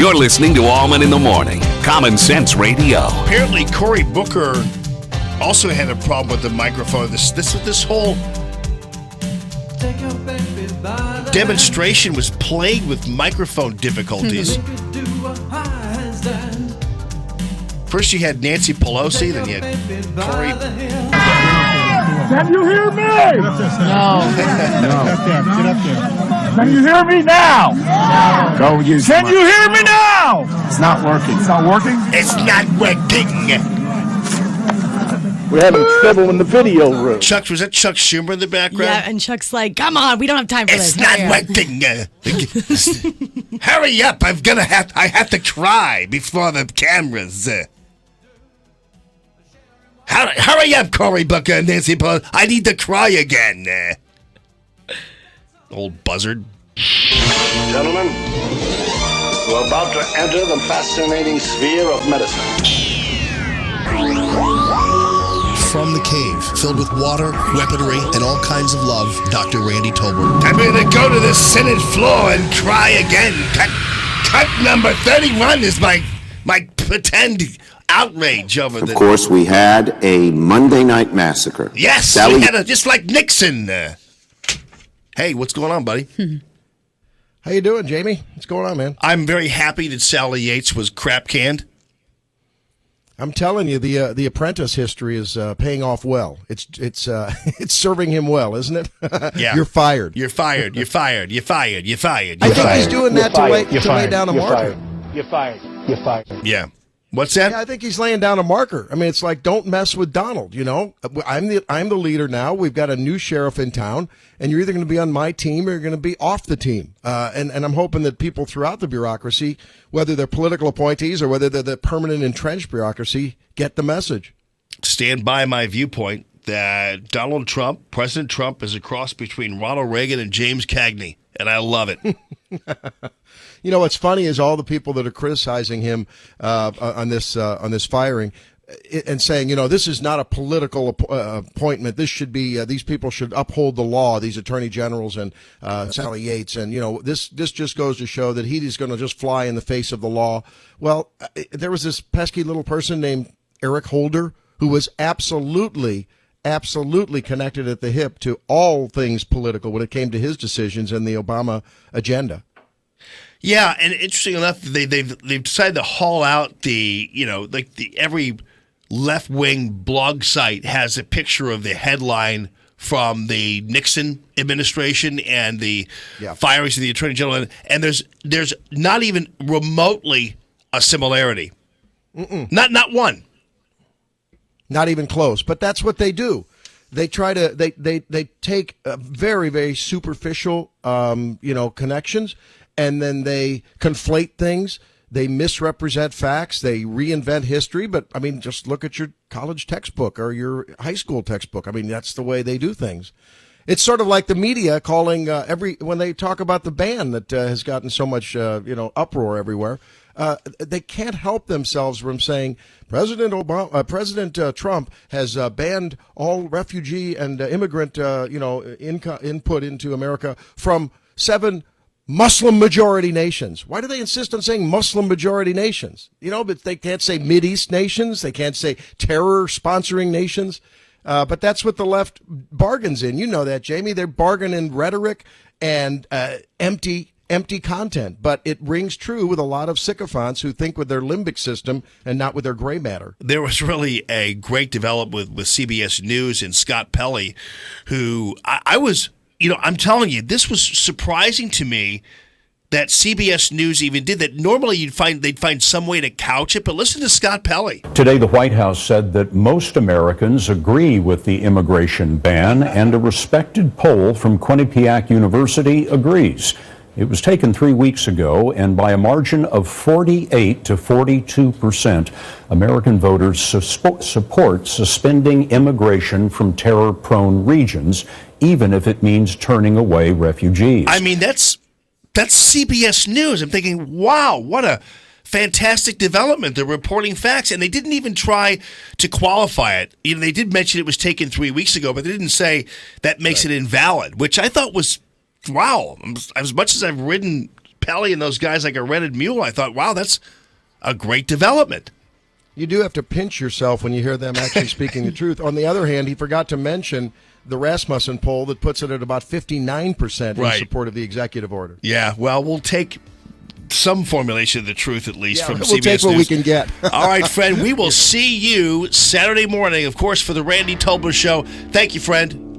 You're listening to Allman in the Morning, Common Sense Radio. Apparently, Cory Booker also had a problem with the microphone. This whole demonstration was plagued with microphone difficulties. First you had Nancy Pelosi, then you had Cory. Can you hear me? No. Can you hear me now? No. Can you hear me now? It's not working. It's not working? It's not working. We're having trouble in the video room. Chuck, was that Chuck Schumer in the background? Yeah, and Chuck's like, come on, we don't have time for It's this. not working. Hurry up. I have to cry before the cameras. Hurry up, Cory Booker and Nancy Pelosi. I need to cry again. Old buzzard. Gentlemen, we're about to enter the fascinating sphere of medicine. From the cave, filled with water, weaponry, and all kinds of love, Dr. Randy Tobler. I'm going to go to the Senate floor and cry again. Cut number 31 is my pretend outrage over the... Of course, we had a Monday night massacre. Yes, we had just like Nixon. Hey, what's going on, buddy? How you doing, Jamie? What's going on, man? I'm very happy that Sally Yates was crap canned. I'm telling you, the Apprentice history is paying off well. It's serving him well, isn't it? Yeah. You're fired. You're fired. You're fired. You're fired. You're fired. I think he's doing that to lay down a marker. You're fired. You're fired. Yeah. What's that? Yeah, I think he's laying down a marker. I mean, it's like, don't mess with Donald. You know, I'm the leader now. We've got a new sheriff in town, and you're either going to be on my team or you're going to be off the team. And I'm hoping that people throughout the bureaucracy, whether they're political appointees or whether they're the permanent entrenched bureaucracy, get the message. Stand by my viewpoint that President Trump, is a cross between Ronald Reagan and James Cagney, and I love it. You know, what's funny is all the people that are criticizing him on this firing and saying, you know, this is not a political appointment. This should be these people should uphold the law, these attorney generals and Sally Yates. And, you know, this just goes to show that he's going to just fly in the face of the law. Well, there was this pesky little person named Eric Holder who was absolutely connected at the hip to all things political when it came to his decisions and the Obama agenda. Yeah, and interesting enough, they've decided to haul out every left wing blog site has a picture of the headline from the Nixon administration and the firings of the attorney general, and there's not even remotely a similarity. Not one. Not even close. But that's what they do. They try to they take very, very superficial connections, and then they conflate things. They misrepresent facts. They reinvent history. But I mean, just look at your college textbook or your high school textbook. I mean, that's the way they do things. It's sort of like the media calling when they talk about the ban that has gotten so much uproar everywhere. They can't help themselves from saying President Trump has banned all refugee and immigrant input into America from 7 Muslim majority nations. Why do they insist on saying Muslim majority nations? You know, but they can't say Mideast nations. They can't say terror sponsoring nations. But that's what the left bargains in. You know that, Jamie. They're bargaining rhetoric and empty content. But it rings true with a lot of sycophants who think with their limbic system and not with their gray matter. There was really a great development with CBS News and Scott Pelley, who I'm telling you, this was surprising to me that CBS News even did that. Normally they'd find some way to couch it, but listen to Scott Pelley. Today, the White House said that most Americans agree with the immigration ban, and a respected poll from Quinnipiac University agrees. It was taken 3 weeks ago, and by a margin of 48 to 42%, American voters support suspending immigration from terror-prone regions, even if it means turning away refugees. I mean, that's CBS News. I'm thinking, wow, what a fantastic development. They're reporting facts, and they didn't even try to qualify it. You know, they did mention it was taken 3 weeks ago, but they didn't say that makes it invalid, which I thought was, wow. As much as I've ridden Pelley and those guys like a rented mule, I thought, wow, that's a great development. You do have to pinch yourself when you hear them actually speaking the truth. On the other hand, he forgot to mention the Rasmussen poll that puts it at about 59% in support of the executive order. Yeah, well, we'll take some formulation of the truth, at least, from CBS we'll take what News. we can get. All right, friend, we will see you Saturday morning, of course, for the Randy Tobler Show. Thank you, friend.